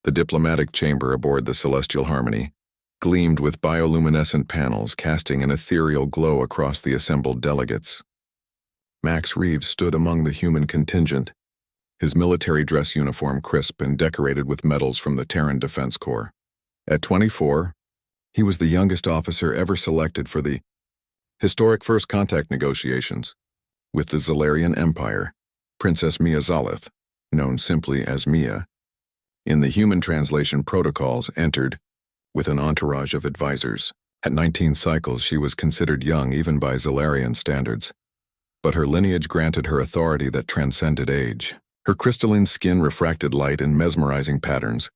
The diplomatic chamber aboard the Celestial Harmony gleamed with bioluminescent panels casting an ethereal glow across the assembled delegates. Max Reeves stood among the human contingent, his military dress uniform crisp and decorated with medals from the Terran Defense Corps. At 24, he was the youngest officer ever selected for the historic first contact negotiations with the Zalarian Empire, Princess Mia Zalith, known simply as Mia, in the human translation protocols entered with an entourage of advisors. At 19 cycles, she was considered young even by Zalarian standards, but her lineage granted her authority that transcended age. Her crystalline skin refracted light in mesmerizing patterns,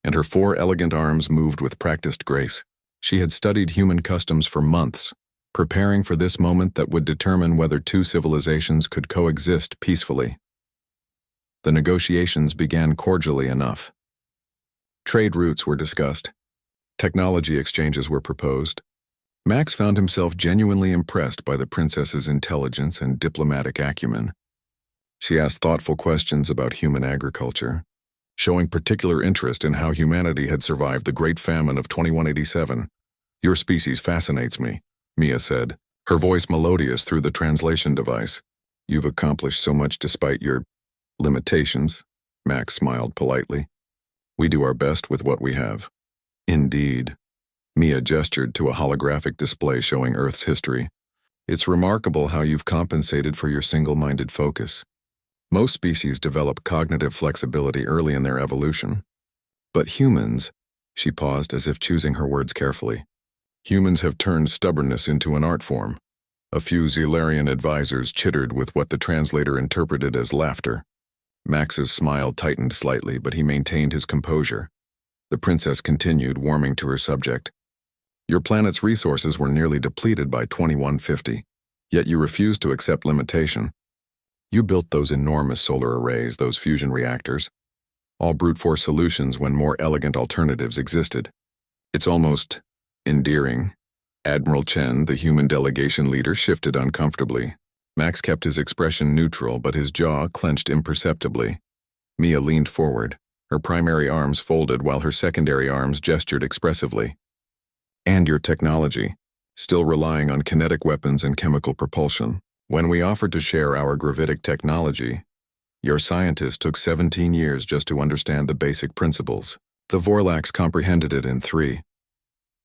and her 4 elegant arms moved with practiced grace. She had studied human customs for months, preparing for this moment that would determine whether 2 civilizations could coexist peacefully. The negotiations began cordially enough. Trade routes were discussed. Technology exchanges were proposed. Max found himself genuinely impressed by the princess's intelligence and diplomatic acumen. She asked thoughtful questions about human agriculture, showing particular interest in how humanity had survived the Great Famine of 2187. "Your species fascinates me," Mia said, her voice melodious through the translation device. "You've accomplished so much despite your limitations," Max smiled politely. "We do our best with what we have." "Indeed." Mia gestured to a holographic display showing Earth's history. "It's remarkable how you've compensated for your single-minded focus. Most species develop cognitive flexibility early in their evolution. But humans," she paused as if choosing her words carefully, "humans have turned stubbornness into an art form." A few Zalarian advisors chittered with what the translator interpreted as laughter. Max's smile tightened slightly, but he maintained his composure. The princess continued, warming to her subject. "Your planet's resources were nearly depleted by 2150, yet you refused to accept limitation. You built those enormous solar arrays, those fusion reactors, all brute force solutions when more elegant alternatives existed. It's almost endearing." Admiral Chen, the human delegation leader, shifted uncomfortably. Max kept his expression neutral, but his jaw clenched imperceptibly. Mia leaned forward, her primary arms folded while her secondary arms gestured expressively. "And your technology, still relying on kinetic weapons and chemical propulsion. When we offered to share our gravitic technology, your scientists took 17 years just to understand the basic principles. The Vorlax comprehended it in 3.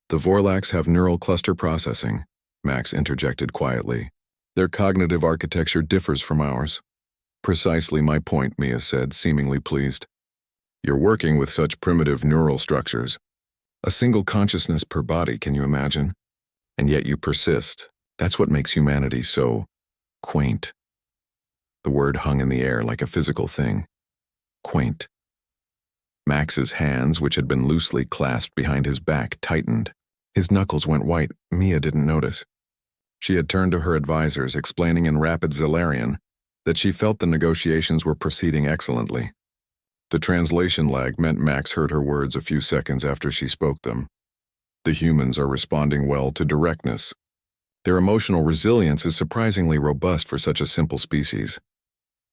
The Vorlax have neural cluster processing," Max interjected quietly. "Their cognitive architecture differs from ours." "Precisely my point," Mia said, seemingly pleased. "You're working with such primitive neural structures. A single consciousness per body, can you imagine? And yet you persist. That's what makes humanity so quaint." The word hung in the air like a physical thing. Quaint. Max's hands, which had been loosely clasped behind his back, tightened. His knuckles went white. Mia didn't notice. She had turned to her advisors, explaining in rapid Zalarian that she felt the negotiations were proceeding excellently. The translation lag meant Max heard her words a few seconds after she spoke them. "The humans are responding well to directness. Their emotional resilience is surprisingly robust for such a simple species."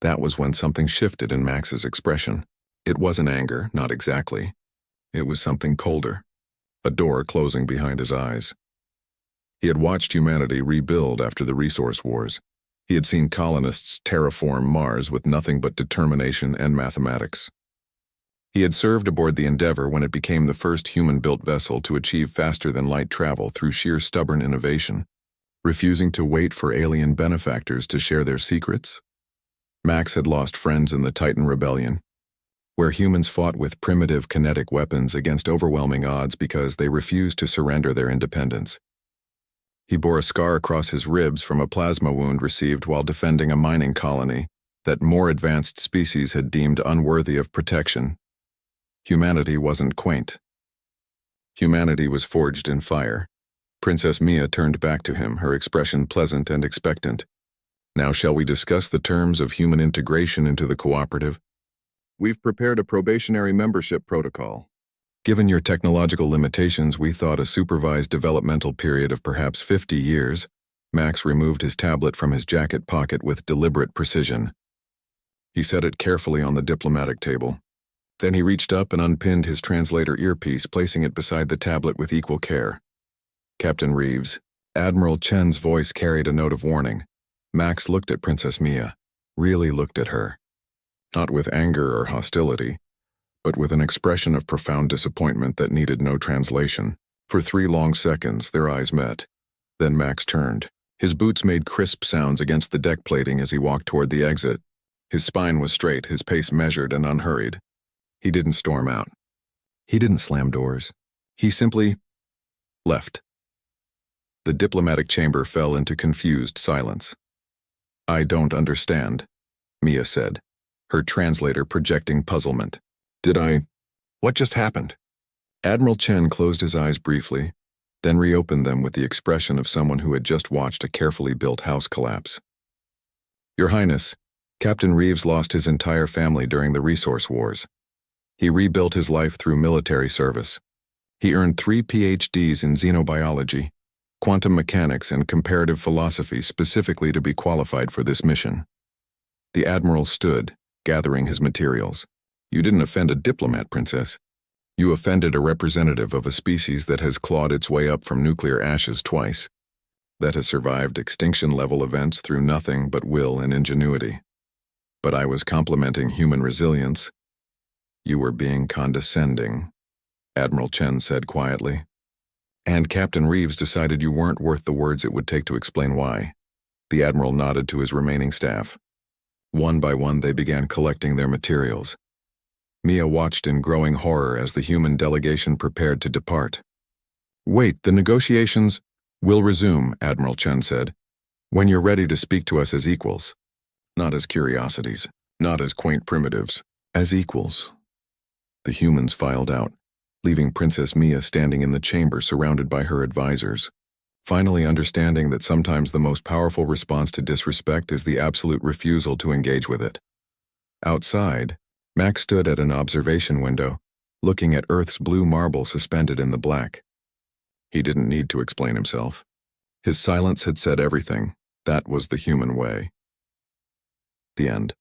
That was when something shifted in Max's expression. It wasn't anger, not exactly. It was something colder. A door closing behind his eyes. He had watched humanity rebuild after the resource wars. He had seen colonists terraform Mars with nothing but determination and mathematics. He had served aboard the Endeavour when it became the first human-built vessel to achieve faster-than-light travel through sheer stubborn innovation, refusing to wait for alien benefactors to share their secrets. Max had lost friends in the Titan Rebellion, where humans fought with primitive kinetic weapons against overwhelming odds because they refused to surrender their independence. He bore a scar across his ribs from a plasma wound received while defending a mining colony that more advanced species had deemed unworthy of protection. Humanity wasn't quaint. Humanity was forged in fire. Princess Mia turned back to him, her expression pleasant and expectant. "Now shall we discuss the terms of human integration into the cooperative? We've prepared a probationary membership protocol. Given your technological limitations, we thought a supervised developmental period of perhaps 50 years. Max removed his tablet from his jacket pocket with deliberate precision. He set it carefully on the diplomatic table. Then he reached up and unpinned his translator earpiece, placing it beside the tablet with equal care. Captain Reeves. Admiral Chen's voice carried a note of warning. Max looked at Princess Mia, really looked at her. Not with anger or hostility, but with an expression of profound disappointment that needed no translation. For 3 long seconds, their eyes met. Then Max turned. His boots made crisp sounds against the deck plating as he walked toward the exit. His spine was straight, his pace measured and unhurried. He didn't storm out. He didn't slam doors. He simply left. The diplomatic chamber fell into confused silence. "I don't understand," Mia said, her translator projecting puzzlement. What just happened?" Admiral Chen closed his eyes briefly, then reopened them with the expression of someone who had just watched a carefully built house collapse. "Your Highness, Captain Reeves lost his entire family during the resource wars. He rebuilt his life through military service. He earned 3 PhDs in xenobiology, quantum mechanics, and comparative philosophy specifically to be qualified for this mission." The Admiral stood, gathering his materials. "You didn't offend a diplomat, Princess. You offended a representative of a species that has clawed its way up from nuclear ashes twice, that has survived extinction-level events through nothing but will and ingenuity. But I was complimenting human resilience. You were being condescending," Admiral Chen said quietly. "And Captain Reeves decided you weren't worth the words it would take to explain why." The Admiral nodded to his remaining staff. One by one they began collecting their materials. Mia watched in growing horror as the human delegation prepared to depart. "Wait, the negotiations will resume," Admiral Chen said, "when you're ready to speak to us as equals. Not as curiosities, not as quaint primitives, as equals." The humans filed out, leaving Princess Mia standing in the chamber surrounded by her advisors, finally understanding that sometimes the most powerful response to disrespect is the absolute refusal to engage with it. Outside, Max stood at an observation window, looking at Earth's blue marble suspended in the black. He didn't need to explain himself. His silence had said everything. That was the human way. The end.